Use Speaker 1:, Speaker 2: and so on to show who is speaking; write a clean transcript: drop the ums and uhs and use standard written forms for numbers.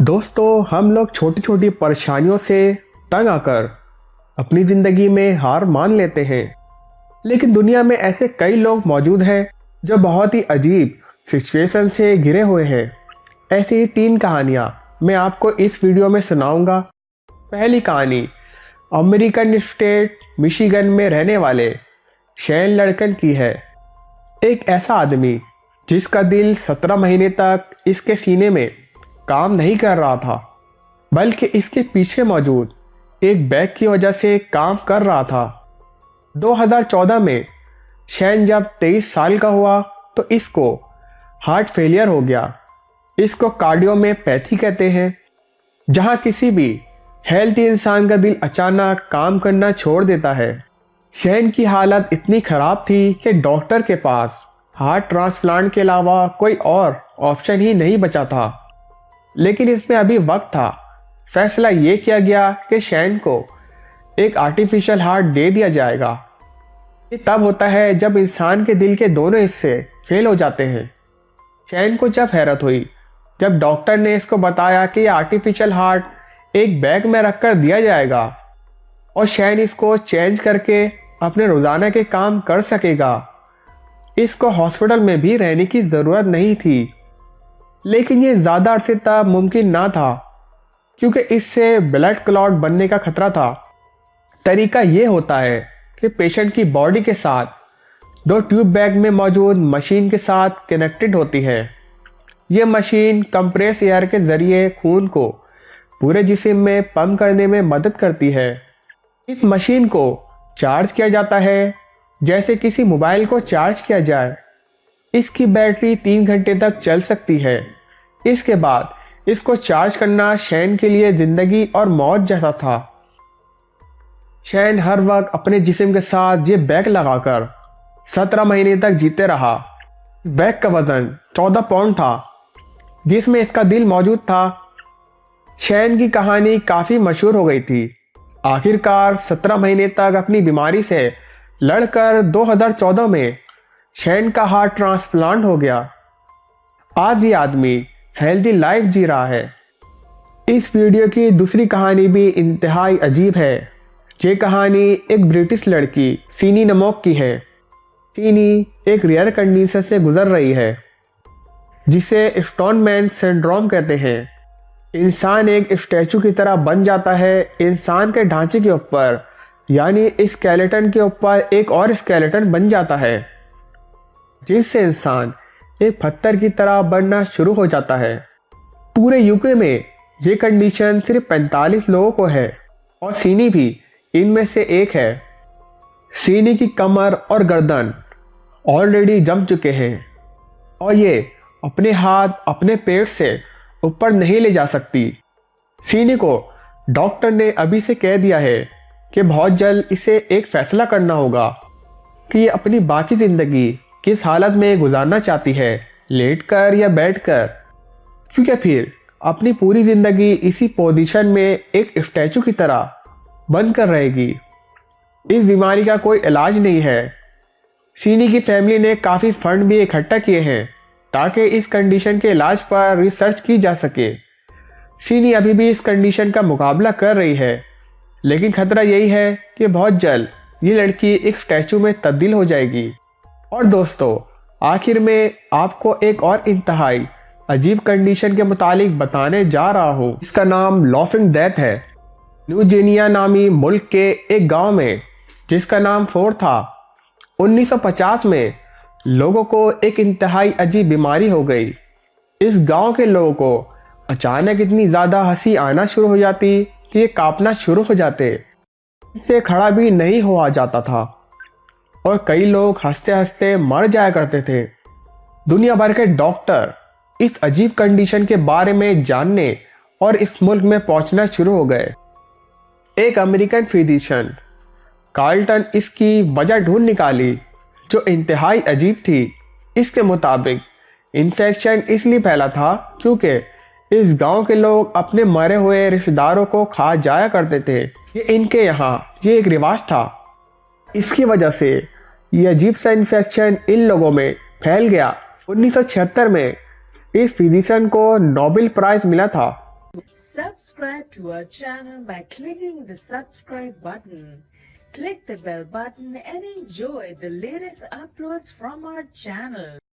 Speaker 1: दोस्तों, हम लोग छोटी छोटी परेशानियों से तंग आकर अपनी ज़िंदगी में हार मान लेते हैं। लेकिन दुनिया में ऐसे कई लोग मौजूद हैं जो बहुत ही अजीब सिचुएशन से घिरे हुए हैं। ऐसी ही 3 कहानियाँ मैं आपको इस वीडियो में सुनाऊंगा। पहली कहानी अमेरिकन स्टेट मिशिगन में रहने वाले शैन लड़कन की है। एक ऐसा आदमी जिसका दिल 17 महीने तक इसके सीने में काम नहीं कर रहा था, बल्कि इसके पीछे मौजूद एक बैग की वजह से काम कर रहा था। 2014 में शैन जब 23 साल का हुआ तो इसको हार्ट फेलियर हो गया। इसको कार्डियोमायोपैथी कहते हैं, जहां किसी भी हेल्थी इंसान का दिल अचानक काम करना छोड़ देता है। शैन की हालत इतनी खराब थी कि डॉक्टर के पास हार्ट ट्रांसप्लांट के अलावा कोई और ऑप्शन ही नहीं बचा था। लेकिन इसमें अभी वक्त था। फैसला ये किया गया कि शैन को एक आर्टिफिशियल हार्ट दे दिया जाएगा। ये तब होता है जब इंसान के दिल के दोनों हिस्से फेल हो जाते हैं। शैन को जब हैरत हुई जब डॉक्टर ने इसको बताया कि आर्टिफिशियल हार्ट एक बैग में रखकर दिया जाएगा और शैन इसको चेंज करके अपने रोजाना के काम कर सकेगा। इसको हॉस्पिटल में भी रहने की ज़रूरत नहीं थी। लेकिन ये ज़्यादा अरसे तक मुमकिन ना था, क्योंकि इससे ब्लड क्लॉट बनने का खतरा था। तरीका ये होता है कि पेशेंट की बॉडी के साथ 2 ट्यूब बैग में मौजूद मशीन के साथ कनेक्टेड होती है। ये मशीन कंप्रेस एयर के ज़रिए खून को पूरे जिस्म में पंप करने में मदद करती है। इस मशीन को चार्ज किया जाता है जैसे किसी मोबाइल को चार्ज किया जाए। इसकी बैटरी 3 घंटे तक चल सकती है। इसके बाद इसको चार्ज करना शैन के लिए जिंदगी और मौत जैसा था। शैन हर वक्त अपने जिस्म के साथ ये बैग लगाकर 17 महीने तक जीते रहा। बैग का वजन 14 पाउंड था, जिसमें इसका दिल मौजूद था। शैन की कहानी काफ़ी मशहूर हो गई थी। आखिरकार 17 महीने तक अपनी बीमारी से लड़कर 2014 में शैन का हार्ट ट्रांसप्लांट हो गया। आज ये आदमी हेल्दी लाइफ जी रहा है। इस वीडियो की दूसरी कहानी भी इंतहाई अजीब है। ये कहानी एक ब्रिटिश लड़की सीनी नमोक की है। सीनी एक रेयर कंडीशन से गुजर रही है, जिसे स्टोनमैन सिंड्रोम कहते हैं। इंसान एक स्टैचू की तरह बन जाता है। इंसान के ढांचे के ऊपर यानी स्केलेटन के ऊपर एक और स्केलेटन बन जाता है, जिससे इंसान एक पत्थर की तरह बनना शुरू हो जाता है। पूरे यूके में ये कंडीशन सिर्फ 45 लोगों को है और सीनी भी इनमें से एक है। सीनी की कमर और गर्दन ऑलरेडी जम चुके हैं और ये अपने हाथ अपने पेट से ऊपर नहीं ले जा सकती। सीनी को डॉक्टर ने अभी से कह दिया है कि बहुत जल्द इसे एक फैसला करना होगा कि ये अपनी बाकी ज़िंदगी किस हालत में गुजारना चाहती है, लेटकर या बैठकर, क्योंकि फिर अपनी पूरी ज़िंदगी इसी पोजीशन में एक स्टैचू की तरह बनकर रहेगी। इस बीमारी का कोई इलाज नहीं है। सीनी की फैमिली ने काफ़ी फंड भी इकट्ठा किए हैं ताकि इस कंडीशन के इलाज पर रिसर्च की जा सके। सीनी अभी भी इस कंडीशन का मुकाबला कर रही है, लेकिन खतरा यही है कि बहुत जल्द ये लड़की एक स्टैचू में तब्दील हो जाएगी। और दोस्तों, आखिर में आपको एक और इंतहाई अजीब कंडीशन के मुतालिक बताने जा रहा हूँ। इसका नाम लाफिंग डेथ है। न्यूजीनिया नामी मुल्क के एक गांव में, जिसका नाम फोर्ड था, 1950 में लोगों को एक इंतहाई अजीब बीमारी हो गई। इस गांव के लोगों को अचानक इतनी ज़्यादा हंसी आना शुरू हो जाती कि ये कांपना शुरू हो जाते। इससे खड़ा भी नहीं हुआ जाता था और कई लोग हंसते हंसते मर जाया करते थे। दुनिया भर के डॉक्टर इस अजीब कंडीशन के बारे में जानने और इस मुल्क में पहुंचना शुरू हो गए। एक अमेरिकन फिजिशियन कार्ल्टन इसकी वजह ढूंढ निकाली जो इंतहाई अजीब थी। इसके मुताबिक इन्फेक्शन इसलिए फैला था क्योंकि इस गांव के लोग अपने मरे हुए रिश्तेदारों को खा जाया करते थे। ये इनके यहाँ ये एक रिवाज था। इसकी वजह से ये अजीब सा इन्फेक्शन इन लोगों में फैल गया। 1976 में इस फिजिशियन को नोबेल प्राइज मिला था
Speaker 2: Subscribe to our channel by clicking the subscribe button. Click the bell button and enjoy the latest uploads from our channel.